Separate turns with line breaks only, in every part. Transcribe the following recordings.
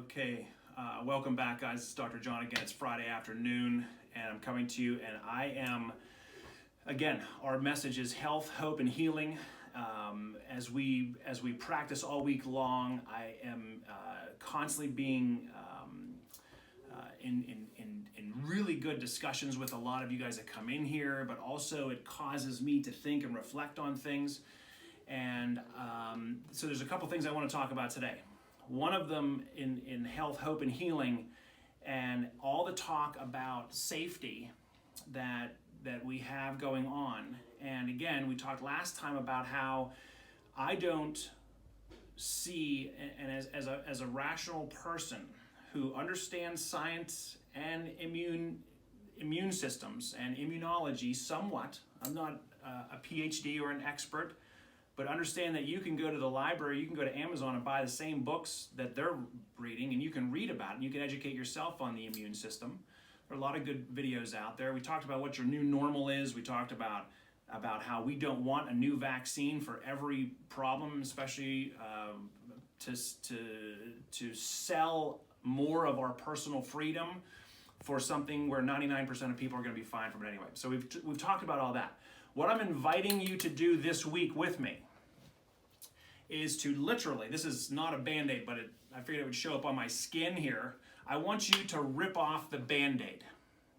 Okay, welcome back, guys. It's Dr. John again. It's Friday afternoon, and I'm coming to you, and I am, again, our message is health, hope, and healing. As we practice all week long, I am constantly being in really good discussions with a lot of you guys that come in here, but also it causes me to think and reflect on things. And so there's a couple things I want to talk about today. One of them in health, hope, and healing, and all the talk about safety that we have going on. And again, we talked last time about how I don't see, and as a rational person who understands science and immune systems and immunology somewhat. I'm not a PhD or an expert, but understand that you can go to the library, you can go to Amazon and buy the same books that they're reading, and you can read about it, and you can educate yourself on the immune system. There are a lot of good videos out there. We talked about what your new normal is. We talked about how we don't want a new vaccine for every problem, especially to sell more of our personal freedom for something where 99% of people are going to be fine from it anyway. So we've talked about all that. What I'm inviting you to do this week with me is to literally, this is not a Band-Aid, but I figured it would show up on my skin here. I want you to rip off the Band-Aid.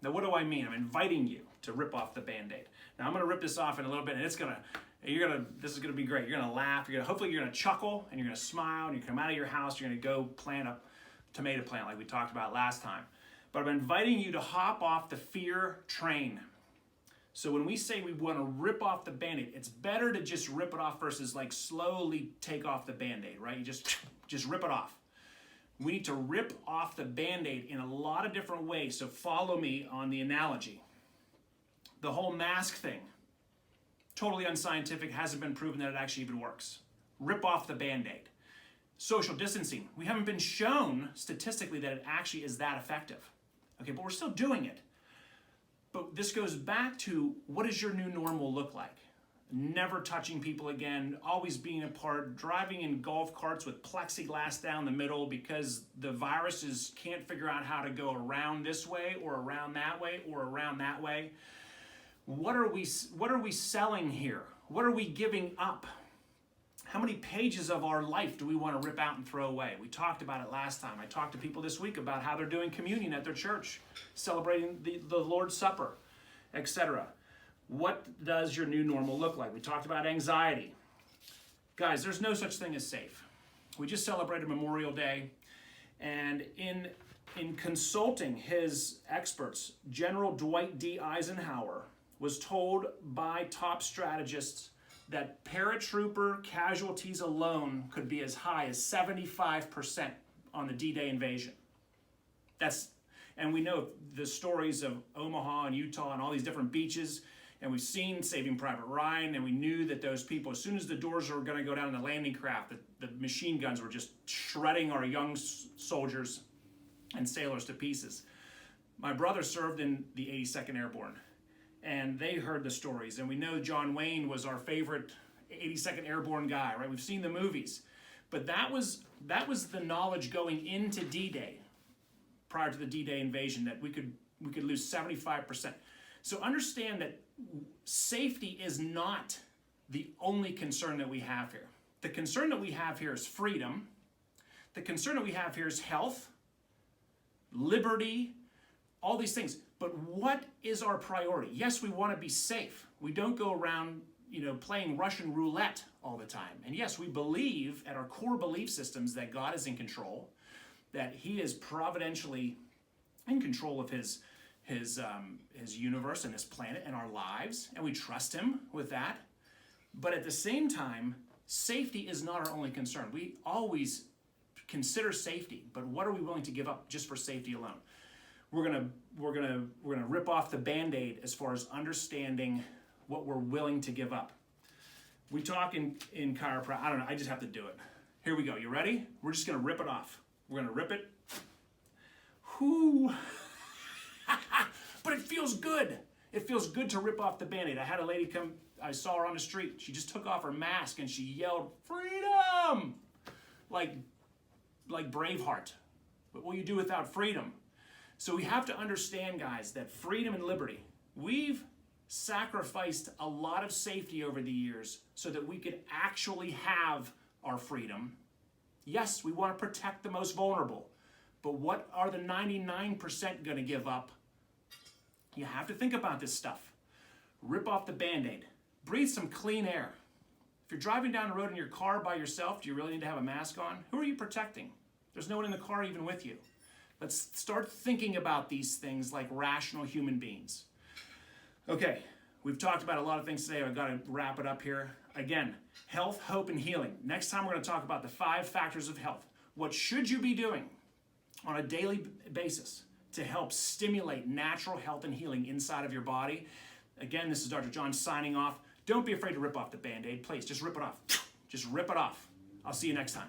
Now, what do I mean? I'm inviting you to rip off the Band-Aid. Now, I'm going to rip this off in a little bit, and this is going to be great. You're going to laugh. Hopefully, you're going to chuckle, and you're going to smile, and you come out of your house, you're going to go plant a tomato plant like we talked about last time. But I'm inviting you to hop off the fear train. So when we say we want to rip off the Band-Aid, it's better to just rip it off versus like slowly take off the Band-Aid, right? You just rip it off. We need to rip off the Band-Aid in a lot of different ways. So follow me on the analogy. The whole mask thing, totally unscientific, hasn't been proven that it actually even works. Rip off the Band-Aid. Social distancing, we haven't been shown statistically that it actually is that effective. Okay, but we're still doing it. But this goes back to, what does your new normal look like? Never touching people again, always being apart, driving in golf carts with plexiglass down the middle because the viruses can't figure out how to go around this way or around that way or around that way. What are we selling here? What are we giving up? How many pages of our life do we want to rip out and throw away? We talked about it last time. I talked to people this week about how they're doing communion at their church, celebrating the Lord's Supper, etc. What does your new normal look like? We talked about anxiety. Guys, there's no such thing as safe. We just celebrated Memorial Day, and in consulting his experts, General Dwight D. Eisenhower was told by top strategists that paratrooper casualties alone could be as high as 75% on the D-Day invasion. And we know the stories of Omaha and Utah and all these different beaches, and we've seen Saving Private Ryan, and we knew that those people, as soon as the doors were going to go down in the landing craft, the machine guns were just shredding our young soldiers and sailors to pieces. My brother served in the 82nd Airborne, and they heard the stories, and we know John Wayne was our favorite 82nd Airborne guy, right? We've seen the movies, but that was the knowledge going into D-Day, prior to the D-Day invasion, that we could lose 75%. So understand that safety is not the only concern that we have here. The concern that we have here is freedom. The concern that we have here is health, liberty, all these things. But what is our priority? Yes, we want to be safe. We don't go around, playing Russian roulette all the time. And yes, we believe at our core belief systems that God is in control, that He is providentially in control of His universe and His planet and our lives, and we trust Him with that. But at the same time, safety is not our only concern. We always consider safety, but what are we willing to give up just for safety alone? We're gonna rip off the Band-Aid as far as understanding what we're willing to give up. We talk in chiropractic. I don't know. I just have to do it. Here we go. You ready? We're just gonna rip it off. We're gonna rip it. Whoo! But it feels good. It feels good to rip off the Band-Aid. I had a lady come. I saw her on the street. She just took off her mask and she yelled, "Freedom!" like Braveheart. What will you do without freedom? So we have to understand, guys, that freedom and liberty, we've sacrificed a lot of safety over the years so that we could actually have our freedom. Yes, we want to protect the most vulnerable, but what are the 99% going to give up? You have to think about this stuff. Rip off the Band-Aid. Breathe some clean air. If you're driving down the road in your car by yourself, do you really need to have a mask on? Who are you protecting? There's no one in the car even with you. Let's start thinking about these things like rational human beings. Okay, we've talked about a lot of things today. I've got to wrap it up here. Again, health, hope, and healing. Next time we're going to talk about the 5 factors of health. What should you be doing on a daily basis to help stimulate natural health and healing inside of your body? Again, this is Dr. John signing off. Don't be afraid to rip off the Band-Aid. Please, just rip it off. Just rip it off. I'll see you next time.